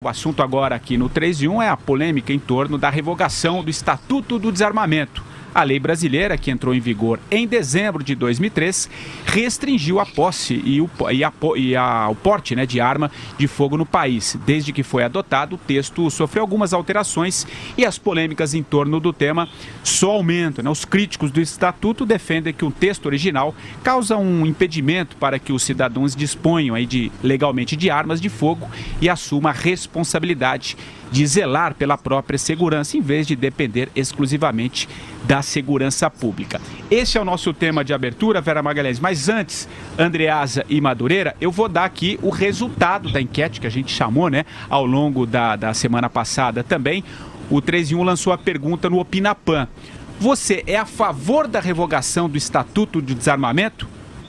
O assunto agora aqui no 3 em 1 é a polêmica em torno da revogação do Estatuto do Desarmamento. A lei brasileira, que entrou em vigor em dezembro de 2003, restringiu a posse e o porte de arma de fogo no país. Desde que foi adotado, o texto sofreu algumas alterações e as polêmicas em torno do tema só aumentam. Os críticos do Estatuto defendem que o texto original causa um impedimento para que os cidadãos disponham legalmente de armas de fogo e assumam a responsabilidade de zelar pela própria segurança, em vez de depender exclusivamente da segurança pública. Esse é o nosso tema de abertura, Vera Magalhães. Mas antes, Andreasa e Madureira, eu vou dar aqui o resultado da enquete que a gente chamou, ao longo da semana passada também. O 3 em 1 lançou a pergunta no Opinapan. Você é a favor da revogação do Estatuto de Desarmamento?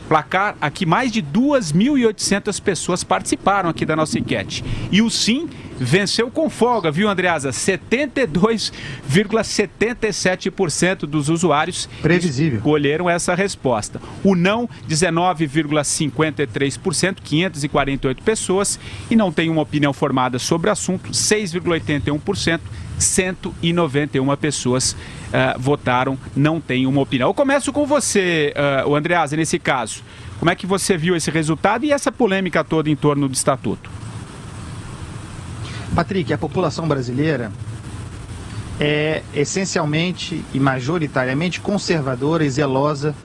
Placar aqui, mais de 2.800 pessoas participaram aqui da nossa enquete. E o sim venceu com folga, viu, Andreasa? 72,77% dos usuários escolheram essa resposta. O não, 19,53%, 548 pessoas. E não tem uma opinião formada sobre o assunto, 6,81%. 191 pessoas votaram, não tem uma opinião. Eu começo com você, o Andreasa, nesse caso. Como é que você viu esse resultado e essa polêmica toda em torno do Estatuto? Patrick, a população brasileira é essencialmente e majoritariamente conservadora e zelosa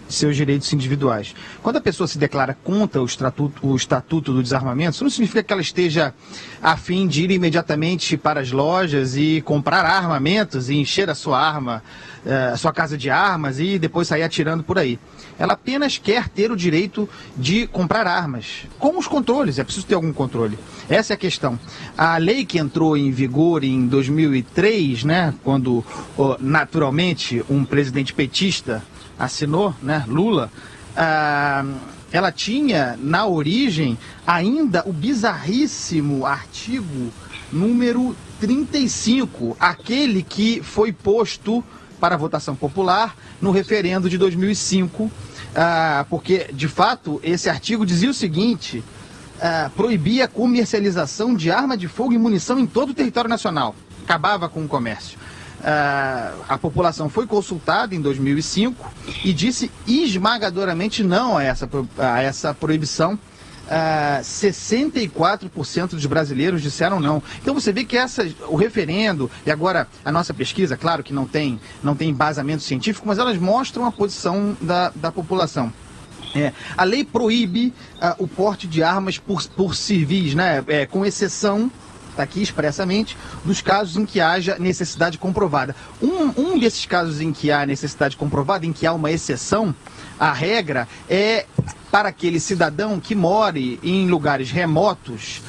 de seus direitos individuais. Quando a pessoa se declara contra o Estatuto do Desarmamento, isso não significa que ela esteja a fim de ir imediatamente para as lojas e comprar armamentos e encher a sua casa de armas e depois sair atirando por aí. Ela apenas quer ter o direito de comprar armas, com os controles, é preciso ter algum controle. Essa é a questão. A lei que entrou em vigor em 2003, quando naturalmente um presidente petista assinou, Lula, ela tinha na origem ainda o bizarríssimo artigo número 35, aquele que foi posto para votação popular no referendo de 2005, porque, de fato, esse artigo dizia o seguinte: proibia a comercialização de arma de fogo e munição em todo o território nacional, acabava com o comércio. A população foi consultada em 2005 e disse esmagadoramente não a essa proibição. 64% dos brasileiros disseram não. Então você vê que o referendo e agora a nossa pesquisa, claro que não tem embasamento científico, mas elas mostram a posição da população. A lei proíbe o porte de armas por civis, com exceção, está aqui expressamente, dos casos em que haja necessidade comprovada. Um desses casos em que há necessidade comprovada, em que há uma exceção, a regra é para aquele cidadão que more em lugares remotos,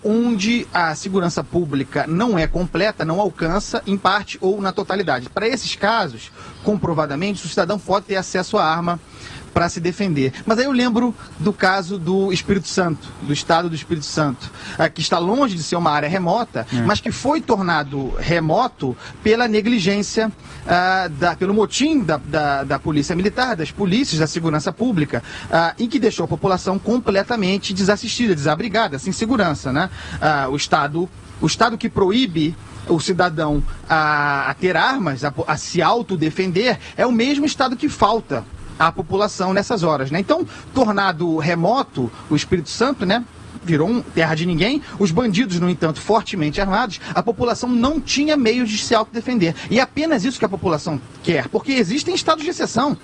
onde a segurança pública não é completa, não alcança em parte ou na totalidade. Para esses casos, comprovadamente, o cidadão pode ter acesso à arma para se defender. Mas aí eu lembro do caso do Espírito Santo, do estado do Espírito Santo, que está longe de ser uma área remota, mas que foi tornado remoto pela negligência, pelo motim da polícia militar, das polícias, da segurança pública, em que deixou a população completamente desassistida, desabrigada, sem segurança, o Estado que proíbe o cidadão a ter armas, a se autodefender, é o mesmo Estado que falta à população nessas horas, Então, tornado remoto, o Espírito Santo, virou terra de ninguém. Os bandidos, no entanto, fortemente armados, a população não tinha meios de se autodefender. E é apenas isso que a população quer, porque existem estados de exceção.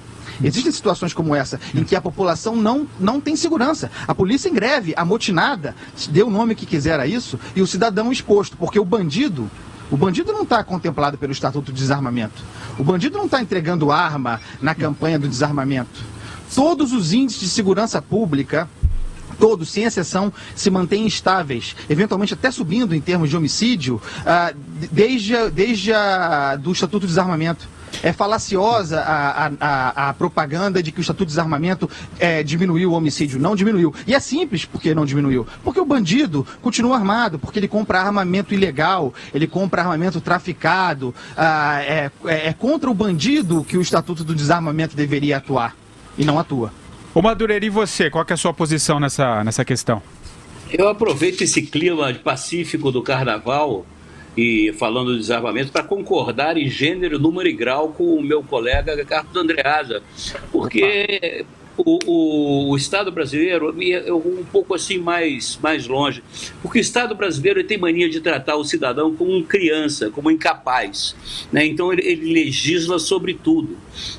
Existem situações como essa, em que a população não tem segurança. A polícia em greve, amotinada, dê o nome que quiser a isso, e o cidadão exposto, porque o bandido não está contemplado pelo Estatuto de Desarmamento. O bandido não está entregando arma na campanha do desarmamento. Todos os índices de segurança pública, todos, sem exceção, se mantêm estáveis, eventualmente até subindo em termos de homicídio, desde do Estatuto de Desarmamento. É falaciosa a propaganda de que o Estatuto de Desarmamento diminuiu o homicídio. Não diminuiu. E é simples porque não diminuiu. Porque o bandido continua armado, porque ele compra armamento ilegal, ele compra armamento traficado. É contra o bandido que o Estatuto do Desarmamento deveria atuar, e não atua. Ô Madureira, e você? Qual que é a sua posição nessa questão? Eu aproveito esse clima pacífico do Carnaval e falando do desarmamento para concordar em gênero, número e grau com o meu colega Carlos Andreasa, porque o Estado brasileiro é um pouco assim mais longe, porque o Estado brasileiro tem mania de tratar o cidadão como criança, como incapaz, né? Então ele legisla sobre tudo,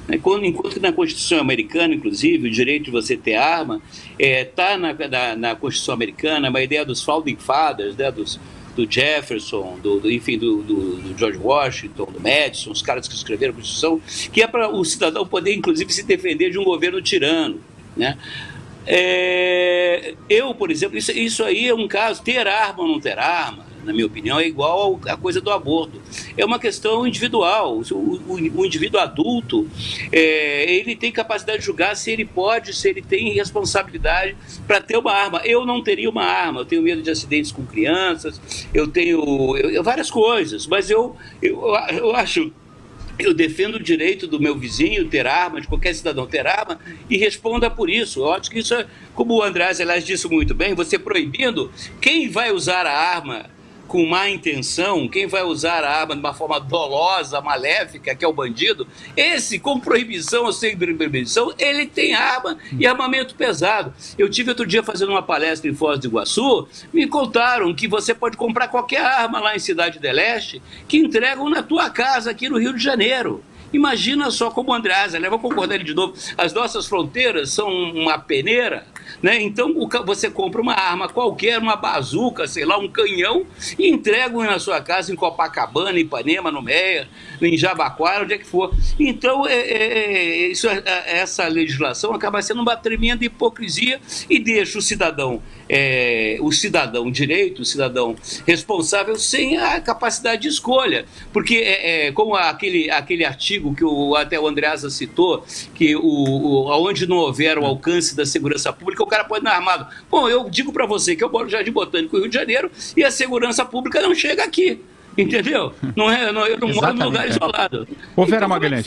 né? Enquanto que na Constituição americana, inclusive, o direito de você ter arma está na Constituição americana, uma ideia dos Founding Fathers, né? Do Jefferson, do George Washington, do Madison, os caras que escreveram a Constituição, que é para o cidadão poder, inclusive, se defender de um governo tirano, né? Eu, por exemplo, isso aí é um caso, ter arma ou não ter arma, na minha opinião, é igual a coisa do aborto. É uma questão individual. O indivíduo adulto, ele tem capacidade de julgar se ele pode, se ele tem responsabilidade para ter uma arma. Eu não teria uma arma, eu tenho medo de acidentes com crianças, eu tenho várias coisas, mas eu acho... Eu defendo o direito do meu vizinho ter arma, de qualquer cidadão ter arma, e responda por isso. Eu acho que isso é, como o Andrés, aliás, disse muito bem, você proibindo, quem vai usar a arma com má intenção, quem vai usar a arma de uma forma dolosa, maléfica, que é o bandido, esse, com proibição ou sem proibição, ele tem arma e armamento pesado. Eu tive outro dia fazendo uma palestra em Foz do Iguaçu, me contaram que você pode comprar qualquer arma lá em Cidade do Leste, que entregam na tua casa aqui no Rio de Janeiro. Imagina só como o Andreasa, né? Vou concordar ele de novo, as nossas fronteiras são uma peneira, né? Então você compra uma arma qualquer, uma bazuca, sei lá, um canhão, e entregam na sua casa em Copacabana, em Ipanema, no Meia, em Jabaquara, onde é que for. Então essa legislação acaba sendo uma tremenda hipocrisia e deixa o cidadão direito, o cidadão responsável, sem a capacidade de escolha. Porque, como aquele artigo que até o Andreasa citou, que onde não houver o alcance da segurança pública, o cara pode andar armado. Bom, eu digo para você que eu moro no Jardim Botânico, Rio de Janeiro, e a segurança pública não chega aqui. Entendeu? Eu não moro num lugar isolado. Ô, Vera Magalhães,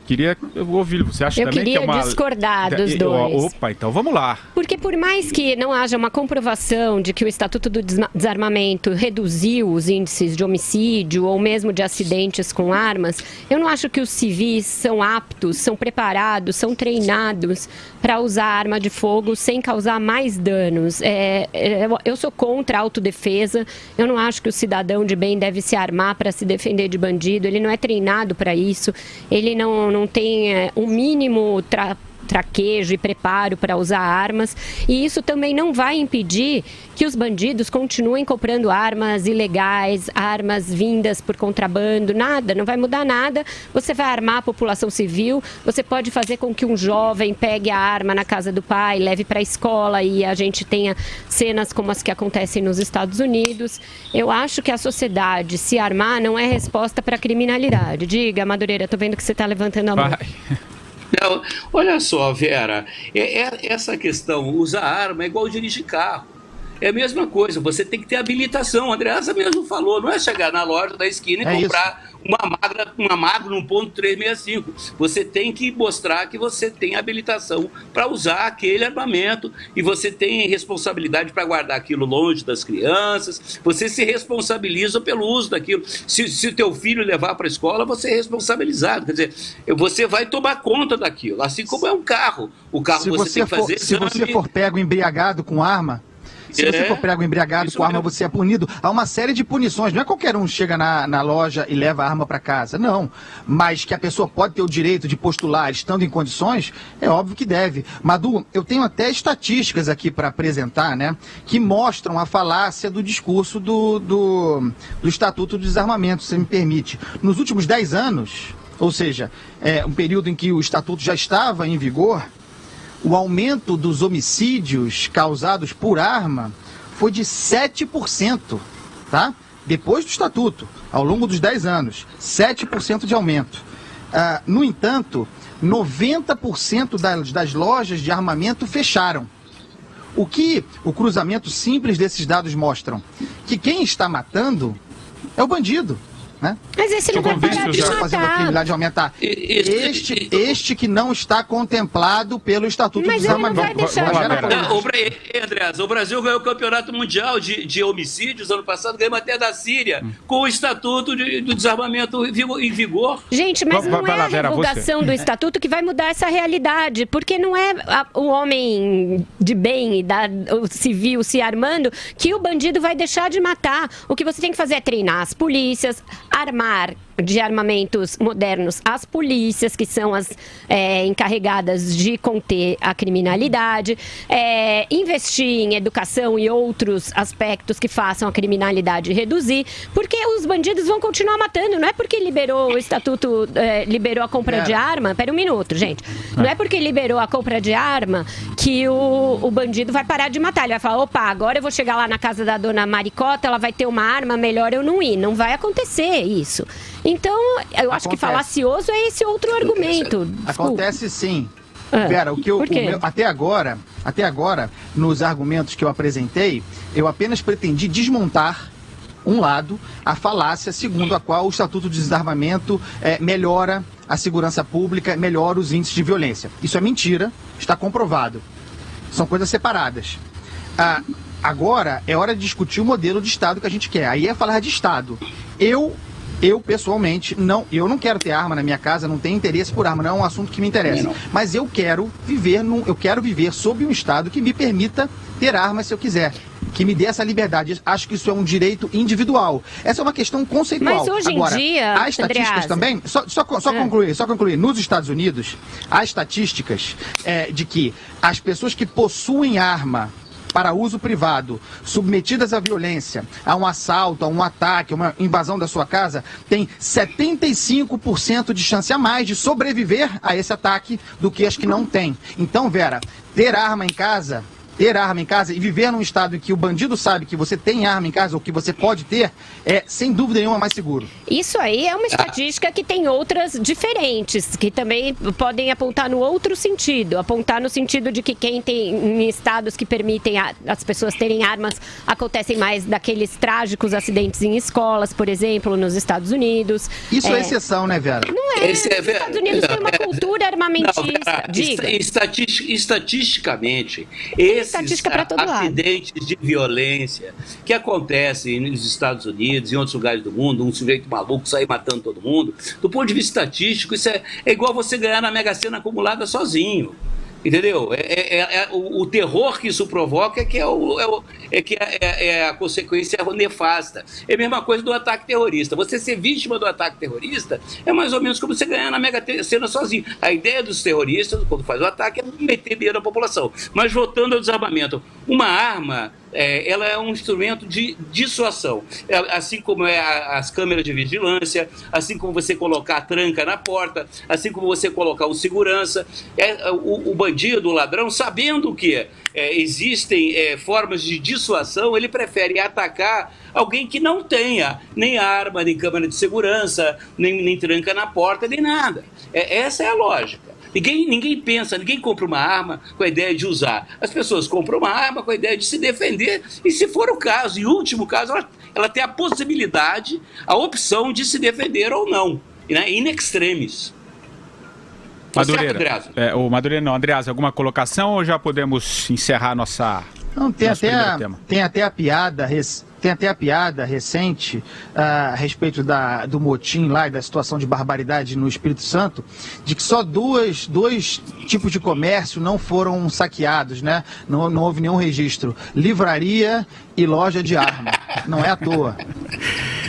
queria ouvir, você acha também que é uma... Eu queria discordar dos dois. Opa, então vamos lá. Porque por mais que não haja uma comprovação de que o Estatuto do Desarmamento reduziu os índices de homicídio ou mesmo de acidentes com armas, eu não acho que os civis são aptos, são preparados, são treinados para usar arma de fogo sem causar mais danos. Eu sou contra a autodefesa, eu não acho que o cidadão de bem deve se armar para se defender de bandido, ele não é treinado para isso, ele não tem o mínimo traquejo e preparo para usar armas, e isso também não vai impedir que os bandidos continuem comprando armas ilegais, armas vindas por contrabando, nada, não vai mudar nada. Você vai armar a população civil, você pode fazer com que um jovem pegue a arma na casa do pai, leve para a escola e a gente tenha cenas como as que acontecem nos Estados Unidos. Eu acho que a sociedade se armar não é resposta para a criminalidade. Diga, Madureira, estou vendo que você está levantando a mão. Não, olha só, Vera, essa questão, usar arma é igual dirigir carro. É a mesma coisa, você tem que ter habilitação. A Andreasa mesmo falou, não é chegar na loja da esquina e comprar uma Magnum 1.365. Você tem que mostrar que você tem habilitação para usar aquele armamento e você tem responsabilidade para guardar aquilo longe das crianças. Você se responsabiliza pelo uso daquilo. Se o teu filho levar para a escola, você é responsabilizado. Quer dizer, você vai tomar conta daquilo, assim como é um carro. O carro você tem que fazer... Se você for pego embriagado com arma... Se você for pego embriagado com arma, você é punido. Há uma série de punições. Não é qualquer um chega na loja e leva a arma para casa, não. Mas que a pessoa pode ter o direito de postular estando em condições, é óbvio que deve. Madu, eu tenho até estatísticas aqui para apresentar, né, que mostram a falácia do discurso do Estatuto do Desarmamento, se me permite. Nos últimos 10 anos, ou seja, um período em que o Estatuto já estava em vigor, o aumento dos homicídios causados por arma foi de 7%, tá? Depois do Estatuto, ao longo dos 10 anos, 7% de aumento. No entanto, 90% das lojas de armamento fecharam. O que o cruzamento simples desses dados mostram? Que quem está matando é o bandido. né? Mas esse não vai parar de fazendo a criminalidade aumentar. Este que não está contemplado pelo Estatuto do Desarmamento. Andreas, o Brasil ganhou o campeonato mundial de homicídios ano passado, ganhamos até da Síria, com o Estatuto do Desarmamento em vigor. Gente, mas não é a revogação do Estatuto que vai mudar essa realidade, porque não é o homem de bem e o civil se armando que o bandido vai deixar de matar. O que você tem que fazer é treinar as polícias, armar de armamentos modernos as polícias, que são as encarregadas de conter a criminalidade, investir em educação e outros aspectos que façam a criminalidade reduzir, porque os bandidos vão continuar matando, não é porque liberou o Estatuto, liberou a compra de arma, pera um minuto, gente, não é porque liberou a compra de arma que o bandido vai parar de matar, ele vai falar, opa, agora eu vou chegar lá na casa da dona Maricota, ela vai ter uma arma, melhor eu não ir, não vai acontecer isso. Então, eu acho que falacioso é esse outro argumento. Desculpa. Acontece sim. Vera, até agora, nos argumentos que eu apresentei, eu apenas pretendi desmontar um lado, a falácia segundo a qual o Estatuto de Desarmamento melhora a segurança pública, melhora os índices de violência. Isso é mentira, está comprovado. São coisas separadas. Agora é hora de discutir o modelo de Estado que a gente quer. Aí é falar de Estado. Eu pessoalmente, eu não quero ter arma na minha casa, não tenho interesse por arma, não é um assunto que me interessa. Mas eu quero viver sob um Estado que me permita ter armas se eu quiser, que me dê essa liberdade. Acho que isso é um direito individual. Essa é uma questão conceitual. Mas hoje Agora, em dia, há estatísticas também, só concluir, nos Estados Unidos, há estatísticas de que as pessoas que possuem arma para uso privado, submetidas à violência, a um assalto, a um ataque, a uma invasão da sua casa, tem 75% de chance a mais de sobreviver a esse ataque do que as que não têm. Então, Vera, ter arma em casa e viver num estado em que o bandido sabe que você tem arma em casa ou que você pode ter, é sem dúvida nenhuma mais seguro. Isso aí é uma estatística que tem outras diferentes, que também podem apontar no outro sentido, apontar no sentido de que quem tem em estados que permitem as pessoas terem armas, acontecem mais daqueles trágicos acidentes em escolas, por exemplo, nos Estados Unidos. Isso é exceção, né, Vera? Não é. Os Estados Unidos têm uma cultura armamentista. Estatisticamente, estatística para todo acidentes de violência que acontecem nos Estados Unidos e em outros lugares do mundo, um sujeito maluco sair matando todo mundo, do ponto de vista estatístico, isso é igual você ganhar na Mega Sena acumulada sozinho. Entendeu? O terror que isso provoca é a consequência nefasta. É a mesma coisa do ataque terrorista. Você ser vítima do ataque terrorista é mais ou menos como você ganhar na Mega Sena sozinho. A ideia dos terroristas, quando faz o ataque, é meter medo na população. Mas voltando ao desarmamento, uma arma, ela é um instrumento de dissuasão, assim como as câmeras de vigilância, assim como você colocar a tranca na porta, assim como você colocar o segurança, o bandido, o ladrão, sabendo que existem formas de dissuasão, ele prefere atacar alguém que não tenha nem arma, nem câmera de segurança, nem tranca na porta, nem nada. Essa é a lógica. Ninguém pensa, ninguém compra uma arma com a ideia de usar. As pessoas compram uma arma com a ideia de se defender e, se for o caso, em último caso, ela tem a possibilidade, a opção de se defender ou não, né? In extremis. Madureira, Andreas, alguma colocação ou já podemos encerrar nossa... Não, tem até a piada recente a respeito do motim lá e da situação de barbaridade no Espírito Santo, de que só dois tipos de comércio não foram saqueados, né? Não houve nenhum registro. Livraria e loja de arma. Não é à toa.